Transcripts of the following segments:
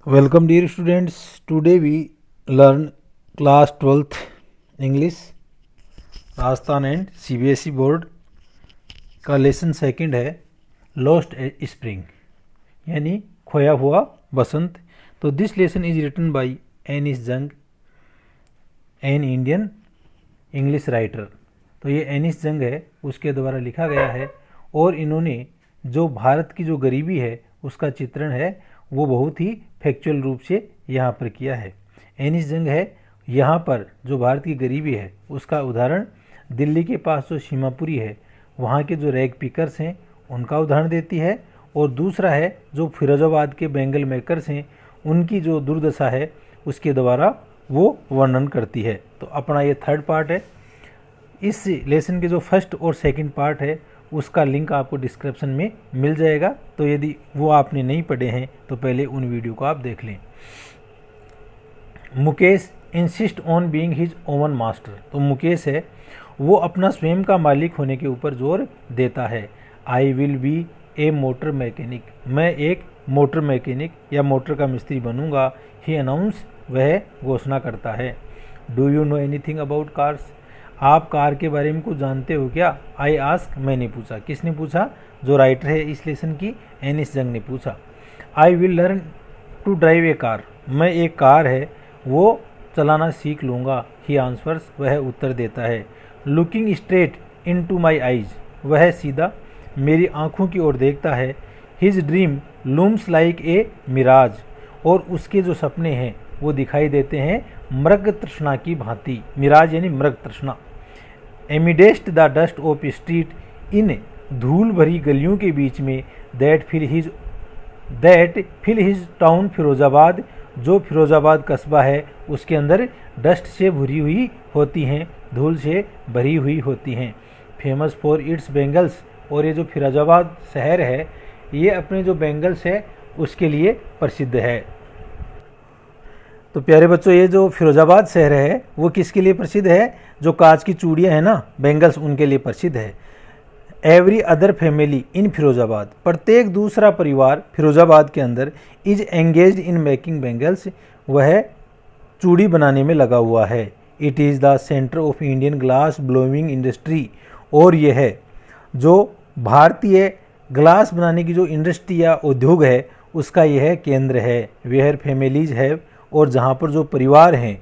Welcome dear students. Today we learn class 12th English Rajasthan and CBSE board का lesson second है lost spring यानी खोया हुआ बसंत। तो this lesson is written by Anees Jung, an Indian English writer. तो ये एनिस जंग है, उसके द्वारा लिखा गया है और इन्होंने जो भारत की जो गरीबी है उसका चित्रण है वो बहुत ही फैक्चुअल रूप से यहाँ पर किया है। एनिस जंग है यहाँ पर जो भारत की गरीबी है उसका उदाहरण दिल्ली के पास जो सीमापुरी है वहाँ के जो रैग पिकर्स हैं उनका उदाहरण देती है, और दूसरा है जो फिरोजाबाद के बेंगल मेकर्स हैं उनकी जो दुर्दशा है उसके द्वारा वो वर्णन करती है। तो अपना ये थर्ड पार्ट है। इस लेसन के जो फर्स्ट और सेकंड पार्ट है उसका लिंक आपको डिस्क्रिप्शन में मिल जाएगा। तो यदि वो आपने नहीं पढ़े हैं तो पहले उन वीडियो को आप देख लें। Mukesh insist on being his oven master. तो मुकेश है वो अपना स्वयं का मालिक होने के ऊपर जोर देता है। I will be A motor mechanic. मैं एक मोटर मैकेनिक या मोटर का मिस्त्री बनूंगा। ही अनाउंस, वह घोषणा करता है। Do you know anything about cars. आप कार के बारे में कुछ जानते हो क्या। आई आस्क, मैंने पूछा। किसने पूछा? जो राइटर है इस लेसन की, एनिस जंग ने पूछा। I will learn to drive a car. मैं एक कार है वो चलाना सीख लूँगा। ही आंसर्स, वह उत्तर देता है। Looking straight into my eyes, वह सीधा मेरी आँखों की ओर देखता है। His dream looms like a mirage, और उसके जो सपने हैं वो दिखाई देते हैं मृग तृष्णा की भांति। मिराज यानी मृग तृष्णा। Amidst the dust of street, इन धूल भरी गलियों के बीच में। That fill his town Firozabad, जो फिरोजाबाद कस्बा है उसके अंदर डस्ट से भरी हुई होती हैं, धूल से भरी हुई होती हैं। फेमस फॉर इट्स बेंगल्स, और ये जो फिरोजाबाद शहर है ये अपने जो बेंगल्स है उसके लिए प्रसिद्ध है। तो प्यारे बच्चों, ये जो फिरोजाबाद शहर है वो किसके लिए प्रसिद्ध है? जो कांच की चूड़ियाँ हैं ना, बेंगल्स, उनके लिए प्रसिद्ध है। Every other family in Firozabad, प्रत्येक दूसरा परिवार फिरोजाबाद के अंदर is engaged in making bangles, वह चूड़ी बनाने में लगा हुआ है। It is the centre of Indian glass blowing industry, और यह है जो भारतीय ग्लास बनाने की जो इंडस्ट्री या उद्योग है उसका यह केंद्र है। वेयर फैमिलीज है, और जहाँ पर जो परिवार हैं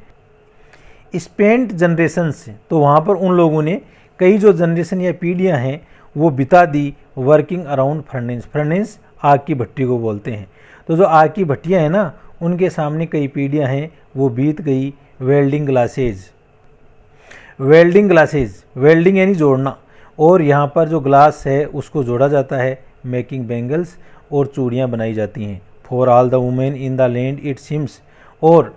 स्पेंट जनरेशंस, तो वहाँ पर उन लोगों ने कई जो जनरेशन या पीढ़ियाँ हैं वो बिता the working around furnace. Furnace आग की भट्टी को बोलते हैं। तो जो आग की भट्टियाँ हैं ना उनके सामने कई पीढ़ियाँ हैं वो बीत गई। वेल्डिंग ग्लासेज, वेल्डिंग यानी जोड़ना, और यहाँ पर जो ग्लास है उसको जोड़ा जाता है। मेकिंग बेंगल्स, और चूड़ियाँ बनाई जाती हैं। For all the women in the land it seems, और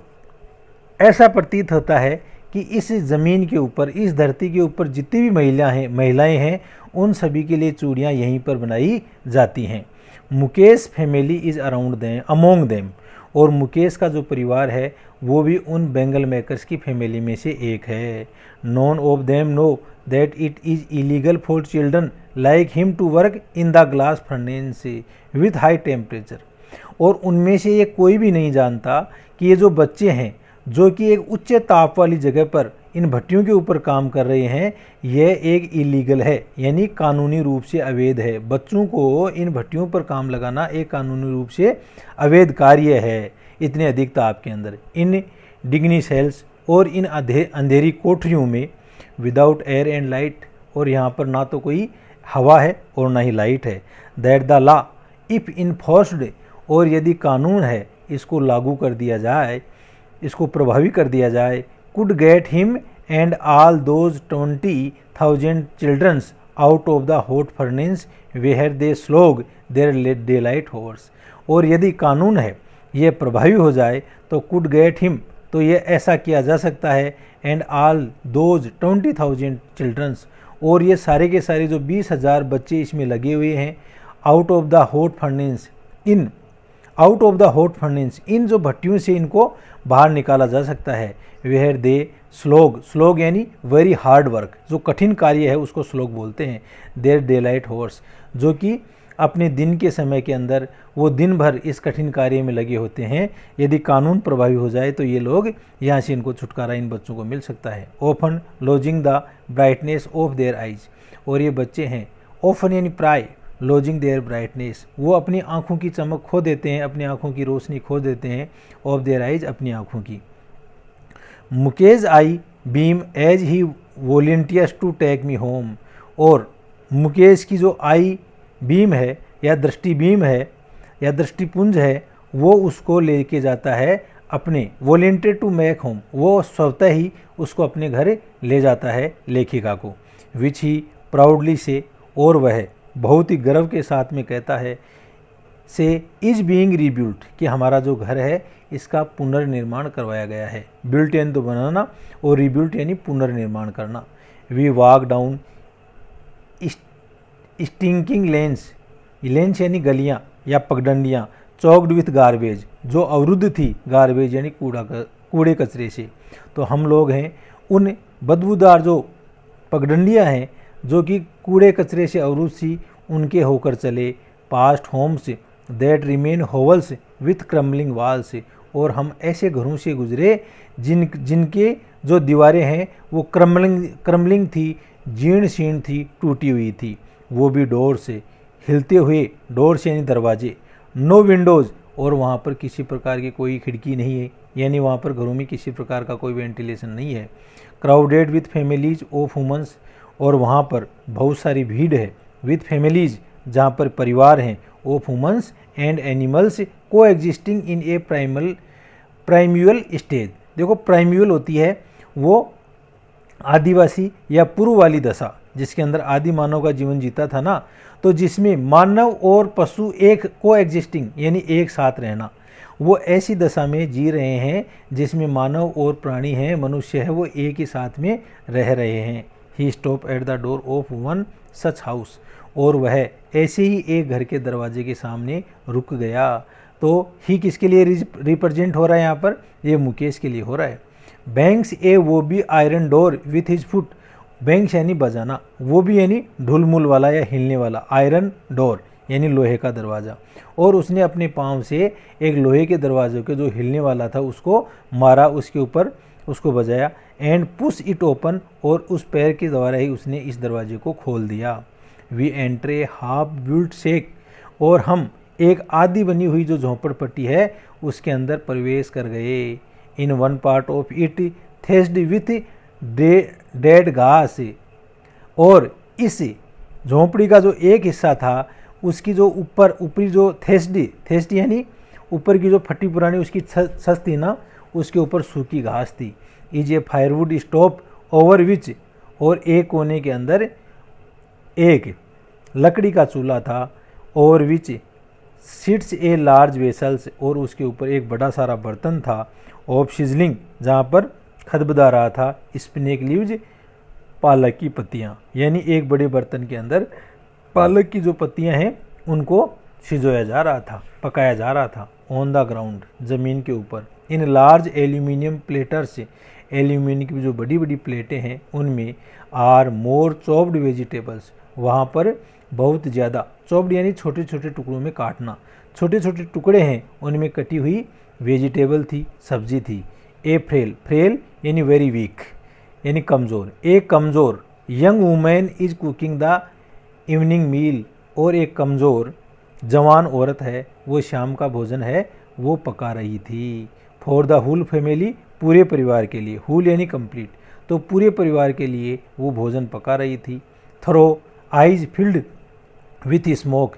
ऐसा प्रतीत होता है कि इस ज़मीन के ऊपर, इस धरती के ऊपर जितनी भी महिलाएं हैं उन सभी के लिए चूड़ियाँ यहीं पर बनाई जाती हैं। Mukesh family is among them, और मुकेश का जो परिवार है वो भी उन बेंगल मेकर्स की फैमिली में से एक है। None of them know that it is illegal for children like him to work in the glass furnace with high temperature, और उनमें से ये कोई भी नहीं जानता कि ये जो बच्चे हैं जो कि एक उच्च ताप वाली जगह पर इन भट्टियों के ऊपर काम कर रहे हैं, यह एक इलीगल है यानी कानूनी रूप से अवैध है। बच्चों को इन भट्टियों पर काम लगाना एक कानूनी रूप से अवैध कार्य है इतने अधिक ताप के अंदर। इन डिग्नी सेल्स, और इन अंधेरी कोठरियों में। विदाउट एयर एंड लाइट, और यहाँ पर ना तो कोई हवा है और ना ही लाइट है। That the law if enforced, और यदि कानून है इसको लागू कर दिया जाए, इसको प्रभावी कर दिया जाए। Could get him and all those 20,000 childrens out of the hot furnace where they slog their daylight hours, और यदि कानून है ये प्रभावी हो जाए तो कुड गेट हिम, तो ये ऐसा किया जा सकता है। एंड ऑल दोज 20,000 चिल्ड्रंस, और ये सारे के सारे जो 20,000 बच्चे इसमें लगे हुए हैं। Out of the hot furnace, इन जो भट्टियों से इनको बाहर निकाला जा सकता है। वेयर दे स्लोग यानी वेरी हार्ड वर्क, जो कठिन कार्य है उसको स्लोग बोलते हैं। देयर डे लाइट हॉर्स, जो कि अपने दिन के समय के अंदर वो दिन भर इस कठिन कार्य में लगे होते हैं। यदि कानून प्रभावी हो जाए तो ये लोग यहाँ से इनको छुटकारा इन बच्चों को मिल सकता है। Often lodging the brightness of their eyes, और ये बच्चे हैं ऑफन यानी प्राय, लॉजिंग देयर ब्राइटनेस, वो अपनी आँखों की चमक खो देते हैं, अपनी आँखों की रोशनी खो देते हैं, ऑफ देयर आइज अपनी आँखों की। Mukesh eye beam as he volunteers to take me home, और मुकेश की जो आई बीम है या दृष्टि बीम है या दृष्टिपुंज है, वो उसको लेके जाता है अपने, वॉलंटियर टू मेक होम, वो स्वतः ही उसको अपने घर ले जाता है लेखिका को। विच ही प्राउडली से, और वह बहुत ही गर्व के साथ में कहता है, से इज बीइंग रीबिल्ट, कि हमारा जो घर है इसका पुनर्निर्माण करवाया गया है। बिल्ट यानी तो बनाना और रीबिल्ट यानी पुनर्निर्माण करना। We walk down stinking lanes, lanes यानी गलियाँ या पगडंडियाँ, चौक्ड विथ गार्बेज, जो अवरुद्ध थी, गार्बेज यानी कूड़े कचरे से। तो हम लोग हैं उन बदबूदार जो पगडंडियाँ हैं जो कि कूड़े कचरे से अवरुद्ध सी, उनके होकर चले। Past homes that remain hovels with crumbling walls, और हम ऐसे घरों से गुजरे जिनके जो दीवारें हैं वो क्रम्बलिंग थी, जीर्ण शीर्ण थी, टूटी हुई थी। वो भी डोर से, हिलते हुए, डोर से यानी दरवाजे। नो विंडोज़, और वहाँ पर किसी प्रकार की कोई खिड़की नहीं है, यानी वहाँ पर घरों में किसी प्रकार का कोई वेंटिलेशन नहीं है। Crowded with families of humans, और वहाँ पर बहुत सारी भीड़ है, विथ फैमिलीज जहाँ पर परिवार हैं, ऑफ ह्यूमन्स एंड एनिमल्स को एग्जिस्टिंग इन ए प्राइम्यूअल स्टेज। देखो प्राइम्यूअल होती है वो आदिवासी या पूर्व वाली दशा, जिसके अंदर आदि मानव का जीवन जीता था ना, तो जिसमें मानव और पशु एक को एग्जिस्टिंग यानी एक साथ रहना, वो ऐसी दशा में जी रहे हैं जिसमें मानव और प्राणी हैं, मनुष्य है, वो एक ही साथ में रह रहे हैं। He stop at the door of one such house, और वह ऐसे ही एक घर के दरवाजे के सामने रुक गया। तो ही किसके लिए रिप्रेजेंट हो रहा है यहाँ पर? ये मुकेश के लिए हो रहा है। बैंक्स ए वो भी iron door with his foot, banks यानी बजाना, वो भी यानी ढुलमुल वाला या हिलने वाला, आयरन डोर यानी लोहे का दरवाज़ा, और उसने अपने पाँव से एक लोहे के दरवाजे के जो हिलने वाला था उसको मारा, उसके ऊपर उसको बजाया। एंड पुश इट ओपन, और उस पैर के द्वारा ही उसने इस दरवाजे को खोल दिया। वी एंट्रे हाफ बिल्ट शेक, और हम एक आधी बनी हुई जो झोंपड़पट्टी है उसके अंदर प्रवेश कर गए। In one part of it thatched with dead ghas, और इस झोंपड़ी का जो एक हिस्सा था उसकी जो ऊपरी जो थेस्डी यानी ऊपर की जो फटी पुरानी उसकी छत थी ना, उसके ऊपर सूखी घास थी। Is a firewood stove over which, और एक कोने के अंदर एक लकड़ी का चूल्हा था, over which sits a large vessels, और उसके ऊपर एक बड़ा सारा बर्तन था। ऑफ सिजलिंग, जहाँ पर खदबदा रहा था। स्पिनेक लीव्स, पालक की पत्तियाँ, यानी एक बड़े बर्तन के अंदर पालक की जो पत्तियाँ हैं उनको सिजोया जा रहा था, पकाया जा रहा था। ऑन द ग्राउंड, ज़मीन के ऊपर। In large aluminium platters, aluminium की जो बड़ी बड़ी प्लेटें हैं उनमें आर मोर चॉप्ड वेजिटेबल्स, वहाँ पर बहुत ज़्यादा, चॉप्ड यानी छोटे छोटे टुकड़ों में काटना, छोटे छोटे टुकड़े हैं उनमें कटी हुई वेजिटेबल थी, सब्जी थी। ए फ्रेल यानी वेरी वीक यानी कमज़ोर, एक कमज़ोर young women is cooking the evening meal, और एक कमज़ोर जवान औरत है वो शाम का भोजन है वो पका रही थी। फॉर द होल फैमिली, पूरे परिवार के लिए, होल यानी कंप्लीट, तो पूरे परिवार के लिए वो भोजन पका रही थी। Through eyes filled with smoke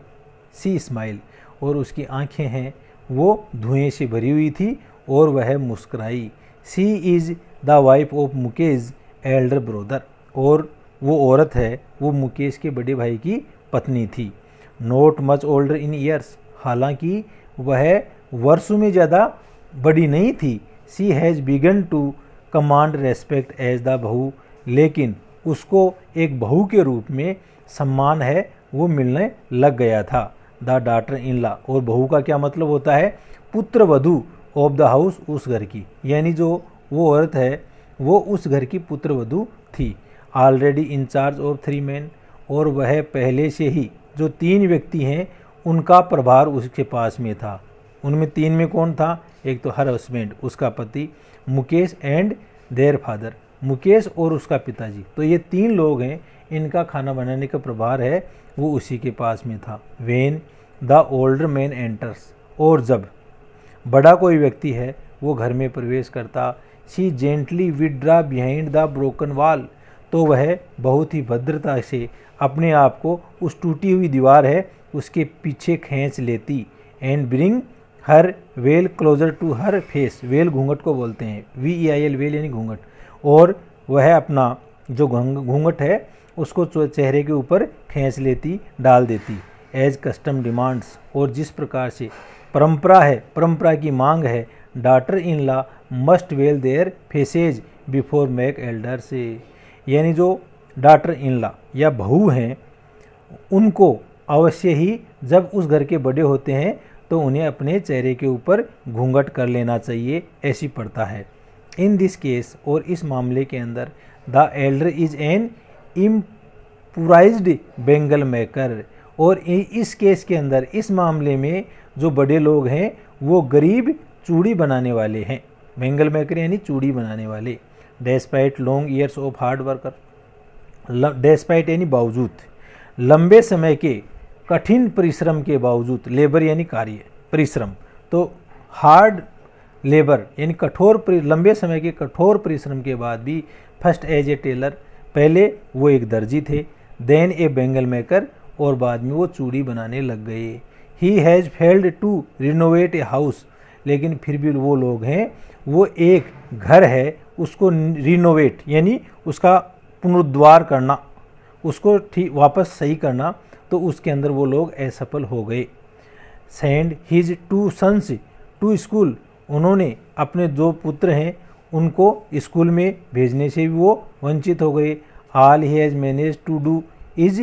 she smile, और उसकी आंखें हैं वो धुएं से भरी हुई थी और वह मुस्कुराई। She is the wife of Mukesh elder brother, और वो औरत है वो मुकेश के बड़े भाई की पत्नी थी। Not much older in years, हालांकि वह वर्षों में ज़्यादा बड़ी नहीं थी। She has begun to command respect as the bahu, लेकिन उसको एक बहू के रूप में सम्मान है वो मिलने लग गया था। द डॉटर इन लॉ, और बहू का क्या मतलब होता है? पुत्र वधू ऑफ द हाउस, उस घर की, यानी जो वो औरत है वो उस घर की पुत्र वधू थी। Already in charge of 3 men, और वह पहले से ही जो 3 व्यक्ति हैं उनका प्रभार उसके पास में था। उनमें 3 में कौन था? एक तो हर हस्बैंड, उसका पति, Mukesh and their father, Mukesh और उसका पिताजी। तो ये 3 लोग हैं, इनका खाना बनाने का प्रभार है वो उसी के पास में था। When the older man enters, और जब बड़ा कोई व्यक्ति है वो घर में प्रवेश करता, she gently withdraw behind the broken wall, तो वह बहुत ही भद्रता से अपने आप को उस टूटी हुई दीवार है उसके पीछे खींच लेती, and bring her veil closer to her face, veil घूंघट को बोलते हैं, VEIL वेल यानी घूंघट, और वह अपना जो घूंघट है उसको चेहरे के ऊपर खींच लेती, डाल देती। एज कस्टम डिमांड्स, और जिस प्रकार से परंपरा है, परंपरा की मांग है, daughter in law must veil their faces before male elders, यानी जो डॉटर इन लॉ या बहू हैं उनको अवश्य ही जब उस घर के बड़े होते हैं तो उन्हें अपने चेहरे के ऊपर घूंघट कर लेना चाहिए, ऐसी प्रथा है। इन दिस केस, और इस मामले के अंदर, the Elder is an improvised Bengal maker, और इस केस के अंदर, इस मामले में जो बड़े लोग हैं वो गरीब चूड़ी बनाने वाले हैं। बेंगल मेकर यानी चूड़ी बनाने वाले। Despite long years of hard worker, despite यानी बावजूद, लंबे समय के कठिन परिश्रम के बावजूद, लेबर यानी कार्य, परिश्रम, तो हार्ड लेबर यानी कठोर, लंबे समय के कठोर परिश्रम के बाद भी, फर्स्ट एज ए टेलर, पहले वो एक दर्जी थे, देन ए बेंगल मेकर, और बाद में वो चूड़ी बनाने लग गए। He has failed to renovate a house, लेकिन फिर भी वो लोग हैं, वो एक घर है उसको रिनोवेट यानी उसका पुनरुद्धार करना, उसको ठीक वापस सही करना, तो उसके अंदर वो लोग असफल हो गए। Send his 2 sons to school, उन्होंने अपने 2 पुत्र हैं उनको स्कूल में भेजने से भी वो वंचित हो गए। All he has manage to do is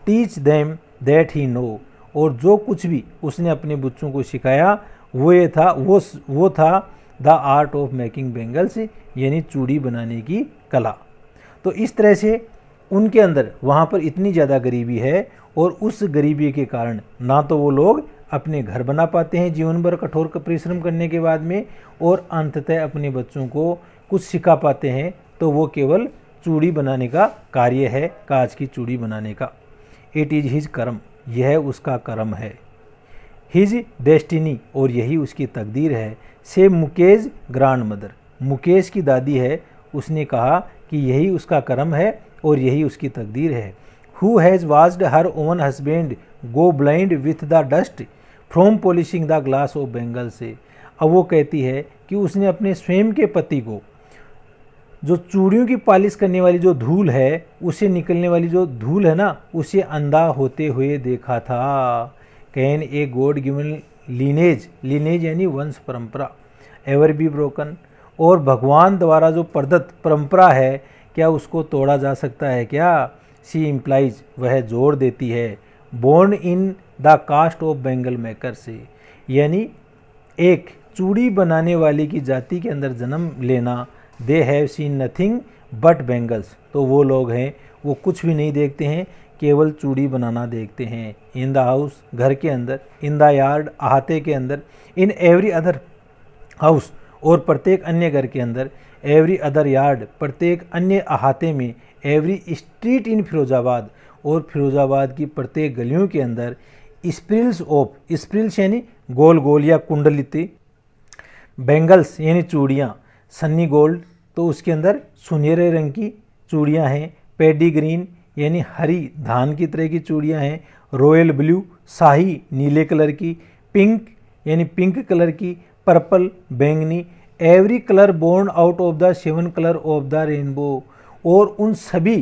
teach them that he know, और जो कुछ भी उसने अपने बच्चों को सिखाया वो ये था, वो था the art of making bangles, यानी चूड़ी बनाने की कला। तो इस तरह से उनके अंदर वहाँ पर इतनी ज़्यादा गरीबी है, और उस गरीबी के कारण ना तो वो लोग अपने घर बना पाते हैं जीवन भर कठोर परिश्रम करने के बाद में, और अंततः अपने बच्चों को कुछ सिखा पाते हैं, तो वो केवल चूड़ी बनाने का कार्य है, कांच की चूड़ी बनाने का। इट इज़ हिज कर्म, यह उसका कर्म है। हिज डेस्टिनी, और यही उसकी तकदीर है। से मुकेश ग्रैंड मदर, मुकेश की दादी है, उसने कहा कि यही उसका कर्म है और यही उसकी तकदीर है। Who has watched her own husband go blind with the dust from polishing the glass of Bengal से। अब वो कहती है कि उसने अपने स्वयं के पति को जो चूड़ियों की पॉलिश करने वाली जो धूल है, उसे निकलने वाली जो धूल है ना, उसे अंधा होते हुए देखा था। Can a god given lineage, lineage यानी वंश परंपरा, एवर बी ब्रोकन, और भगवान द्वारा जो प्रदत्त परंपरा है क्या उसको तोड़ा जा सकता है क्या? सी इम्प्लाइज, वह जोड़ देती है, born in the caste of bangle maker से, यानी एक चूड़ी बनाने वाली की जाति के अंदर जन्म लेना। They have seen nothing but bangles, तो वो लोग हैं वो कुछ भी नहीं देखते हैं, केवल चूड़ी बनाना देखते हैं। इन द हाउस, घर के अंदर, इन द यार्ड, अहाते के अंदर, इन एवरी अदर हाउस, और प्रत्येक अन्य घर के अंदर, एवरी अदर यार्ड, प्रत्येक अन्य अहाते में, एवरी स्ट्रीट इन फिरोजाबाद, और फिरोजाबाद की प्रत्येक गलियों के अंदर, स्प्रिल्स ऑफ, स्प्रिल्स यानी गोल गोल या कुंडलित, बेंगल्स यानी चूड़ियाँ, सन्नी गोल्ड, तो उसके अंदर सुनहरे रंग की चूड़ियाँ हैं, पेडी ग्रीन यानी हरी धान की तरह की चूड़ियाँ हैं, रॉयल ब्लू शाही नीले कलर की, पिंक यानी पिंक कलर की, पर्पल बैंगनी, every colour born out of the 7 colour of the rainbow, और उन सभी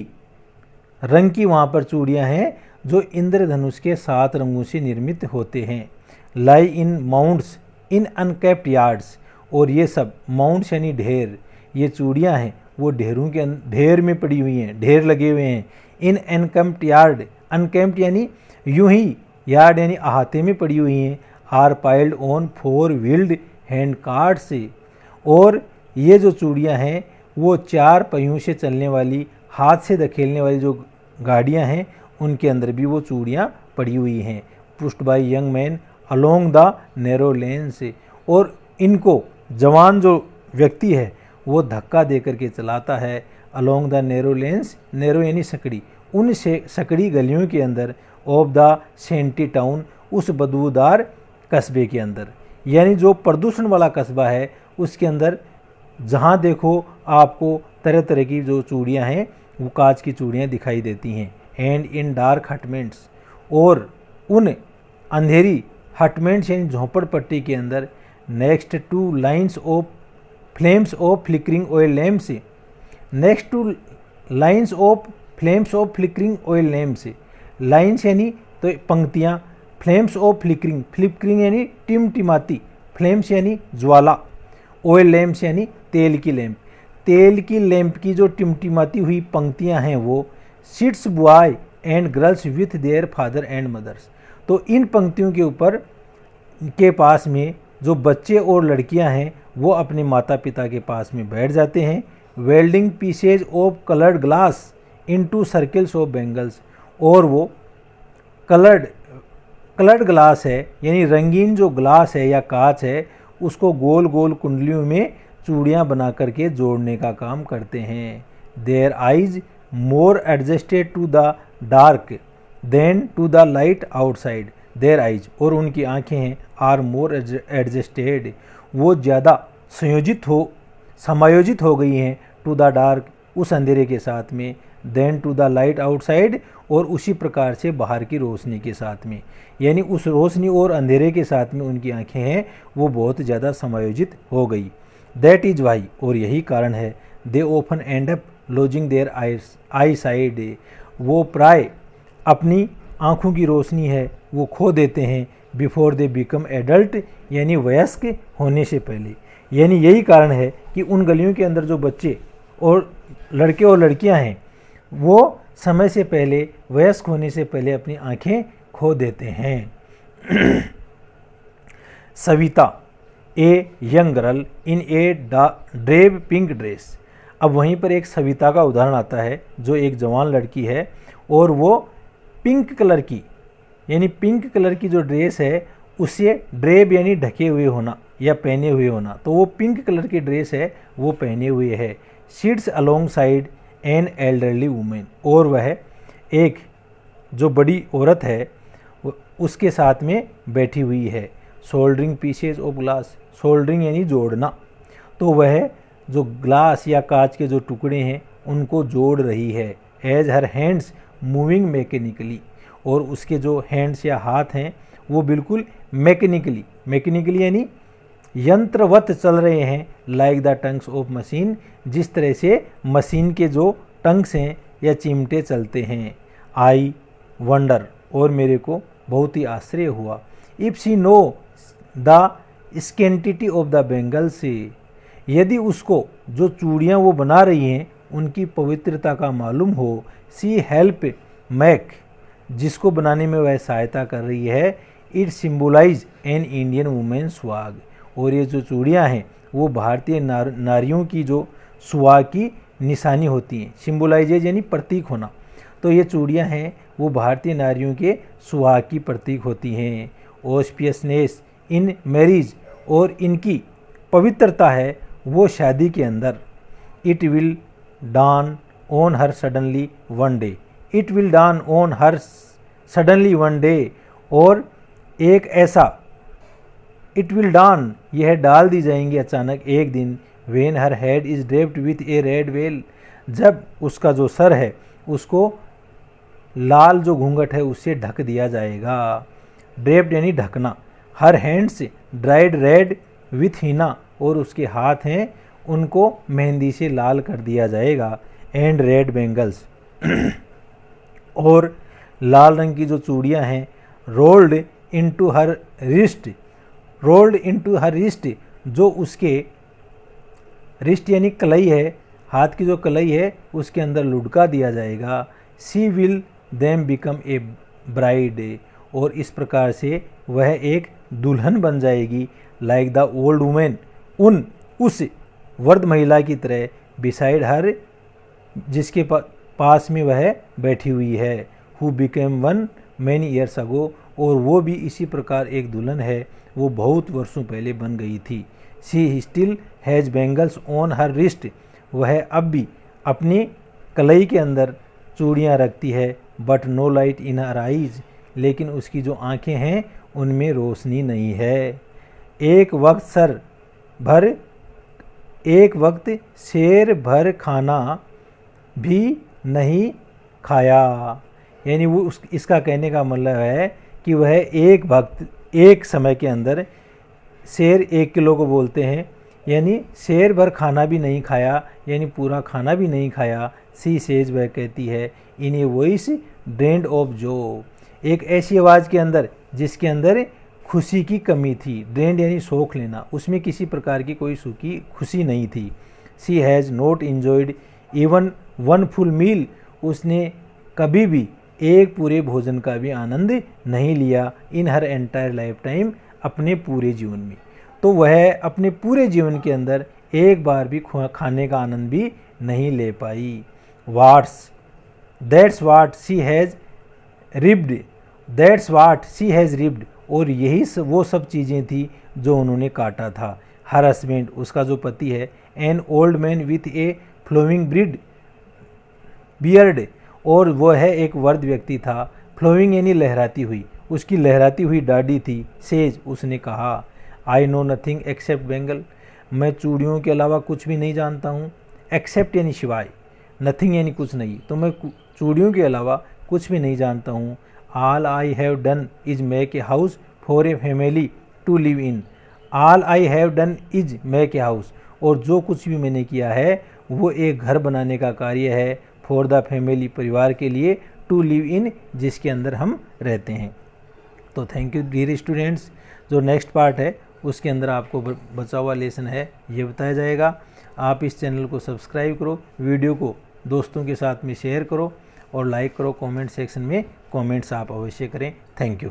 रंग की वहाँ पर चूड़ियाँ हैं जो इंद्रधनुष के 7 रंगों से निर्मित होते हैं। लाई इन माउंट्स इन अनकेप्ट यार्ड्स, और ये सब माउंट्स यानी ढेर, ये चूड़ियाँ हैं वो ढेरों के ढेर में पड़ी हुई हैं, ढेर लगे हुए हैं। इन अनकेम्प्ट यार्ड, अनकेम्प्ट यानी यूं ही, यार्ड यानी अहाते में पड़ी हुई हैं। Are piled on 4 wheeled hand cart से, और ये जो चूड़ियाँ हैं वो 4 पहियों से चलने वाली, हाथ से धकेलने वाली जो गाड़ियाँ हैं उनके अंदर भी वो चूड़ियाँ पड़ी हुई हैं, pushed by young man along the narrow lane से, और इनको जवान जो व्यक्ति है वो धक्का दे करके चलाता है along the narrow lens, narrow यानी सकड़ी, उन से सकड़ी गलियों के अंदर, ऑफ द सेंटी टाउन, उस बदबूदार कस्बे के अंदर, यानी जो प्रदूषण वाला कस्बा है उसके अंदर जहाँ देखो आपको तरह तरह की जो चूड़ियाँ हैं वो कांच की चूड़ियाँ दिखाई देती हैं। एंड इन डार्क हटमेंट्स, और उन अंधेरी हटमेंट्स यानी झोंपड़पट्टी के अंदर, next two lines of flames of flickering oil lamps, next two lines of flames of flickering oil lamps, lines यानी तो पंक्तियाँ, फ्लेम्स ऑफ फ्लिकरिंग, फ्लिकरिंग यानी टिमटिमाती, फ्लेम्स यानी ज्वाला, ऑयल लैम्प्स यानी तेल की लैंप, तेल की लैंप की जो टिमटिमाती हुई पंक्तियां हैं वो sits boy and girls with their father and mothers, तो इन पंक्तियों के ऊपर के पास में जो बच्चे और लड़कियां हैं वो अपने माता पिता के पास में बैठ जाते हैं। Welding pieces of coloured glass into circles of bangles, और वो कलर्ड ग्लास है यानी रंगीन जो ग्लास है या कांच है उसको गोल गोल कुंडलियों में चूड़ियाँ बना करके जोड़ने का काम करते हैं। Their eyes more adjusted to the dark than to the light outside, their eyes, और उनकी आँखें हैं आर मोर एडजस्टेड, वो ज़्यादा समायोजित हो गई हैं, टू द डार्क, उस अंधेरे के साथ में, than to the light outside, और उसी प्रकार से बाहर की रोशनी के साथ में, यानी उस रोशनी और अंधेरे के साथ में उनकी आंखें हैं वो बहुत ज़्यादा समायोजित हो गई। दैट इज़ वाई, और यही कारण है, they open and up lodging their eye side, वो प्राय अपनी आँखों की रोशनी है वो खो देते हैं, बिफोर दे बिकम एडल्ट, यानी वयस्क होने से पहले, यानी यही कारण है कि उन गलियों के अंदर जो बच्चे और लड़के और लड़कियां हैं वो समय से पहले, वयस्क होने से पहले अपनी आंखें खो देते हैं। Savita, a young girl in a drab pink dress, अब वहीं पर एक सविता का उदाहरण आता है जो एक जवान लड़की है और वो पिंक कलर की, यानी पिंक कलर की जो ड्रेस है उसे ड्रेब यानी ढके हुए होना या पहने हुए होना, तो वो पिंक कलर की ड्रेस है वो पहने हुए है। Sits alongside an elderly women, और वह एक जो बड़ी औरत है उसके साथ में बैठी हुई है। Soldering pieces of glass, soldering यानी जोड़ना, तो वह जो ग्लास या कांच के जो टुकड़े हैं उनको जोड़ रही है। As her hands moving mechanically, और उसके जो हैंड्स या हाथ हैं वो बिल्कुल मैकेनिकली यानी यंत्रवत चल रहे हैं। Like the tongues of machine, जिस तरह से मशीन के जो टंग्स हैं या चिमटे चलते हैं। आई वंडर, और मेरे को बहुत ही आश्चर्य हुआ। If she know the sanctity of the bangles, यदि उसको जो चूड़ियाँ वो बना रही हैं उनकी पवित्रता का मालूम हो। सी हेल्प मैक, जिसको बनाने में वह सहायता कर रही है। It symbolise an Indian women सुहाग, और ये जो चूड़ियाँ हैं वो भारतीय नारियों की जो सुहाग की निशानी होती हैं। सिम्बोलाइजेज यानी प्रतीक होना, तो ये चूड़ियाँ हैं वो भारतीय नारियों के सुहाग की प्रतीक होती हैं। ऑस्पियसनेस इन मैरिज, और इनकी पवित्रता है वो शादी के अंदर। It will dawn on her suddenly one day, it will dawn on her suddenly one day, और एक ऐसा इट विल डान, यह डाल दी जाएंगी अचानक एक दिन। When her head is draped with A red well, जब उसका जो सर है उसको लाल जो घूंघट है उससे ढक दिया जाएगा। ड्रेप्ड यानी ढकना। हर हैंड्स ड्राइड रेड विथ हीना, और उसके हाथ हैं उनको मेहंदी से लाल कर दिया जाएगा। एंड रेड बैंगल्स, और लाल रंग की जो चूड़ियाँ हैं। रोल्ड इनटू हर रिस्ट, रोल्ड इनटू हर रिस्ट, जो उसके रिस्ट यानी कलाई है, हाथ की जो कलाई है उसके अंदर लुढ़का दिया जाएगा। She will then become a bride, और इस प्रकार से वह एक दुल्हन बन जाएगी। लाइक द ओल्ड वुमेन, उस वृद्ध महिला की तरह। बिसाइड हर, जिसके पास में वह बैठी हुई है। Who became one many years ago, और वो भी इसी प्रकार एक दुल्हन है, वो बहुत वर्षों पहले बन गई थी। She still has bangles on her wrist, वह अब भी अपनी कलाई के अंदर चूड़ियाँ रखती है। But no light in her eyes, लेकिन उसकी जो आंखें हैं उनमें रोशनी नहीं है। एक वक्त शेर भर खाना भी नहीं खाया, यानी वो इसका कहने का मतलब है कि वह एक समय के अंदर शेर 1 किलो को बोलते हैं, यानी शेर भर खाना भी नहीं खाया, यानी पूरा खाना भी नहीं खाया। सी सेज, वह कहती है, इन ए वॉइस ड्रेन्ड ऑफ जो, एक ऐसी आवाज़ के अंदर जिसके अंदर खुशी की कमी थी। ड्रेन्ड यानी सोख लेना, उसमें किसी प्रकार की कोई खुशी नहीं थी। She has not enjoyed even one full meal, उसने कभी भी एक पूरे भोजन का भी आनंद नहीं लिया। इन हर एंटायर लाइफ टाइम, अपने पूरे जीवन में। तो वह अपने पूरे जीवन के अंदर एक बार भी खाने का आनंद भी नहीं ले पाई। That's what she has reaped, और यही वो सब चीज़ें थी जो उन्होंने काटा था। हर हस्बैंड, उसका जो पति है, an old man with a flowing beard, और वह है एक वृद्ध व्यक्ति था। फ्लोइंग यानी लहराती हुई, उसकी लहराती हुई दाढ़ी थी। सेज, उसने कहा, I know nothing accept bangle, मैं चूड़ियों के अलावा कुछ भी नहीं जानता हूँ। एक्सेप्ट यानी सिवाय, नथिंग यानी कुछ नहीं, तो मैं चूड़ियों के अलावा कुछ भी नहीं जानता हूँ। All I have done is make a house for a family to live in. All I have done is make a house, और जो कुछ भी मैंने किया है वो एक घर बनाने का कार्य है। फॉर द फैमिली, परिवार के लिए। टू लिव इन, जिसके अंदर हम रहते हैं। तो थैंक यू डियर स्टूडेंट्स। जो नेक्स्ट पार्ट है उसके अंदर आपको बचा हुआ लेसन है ये बताया जाएगा। आप इस चैनल को सब्सक्राइब करो, वीडियो को दोस्तों के साथ में शेयर करो और लाइक करो। कमेंट सेक्शन में कमेंट्स आप अवश्य करें। Thank you.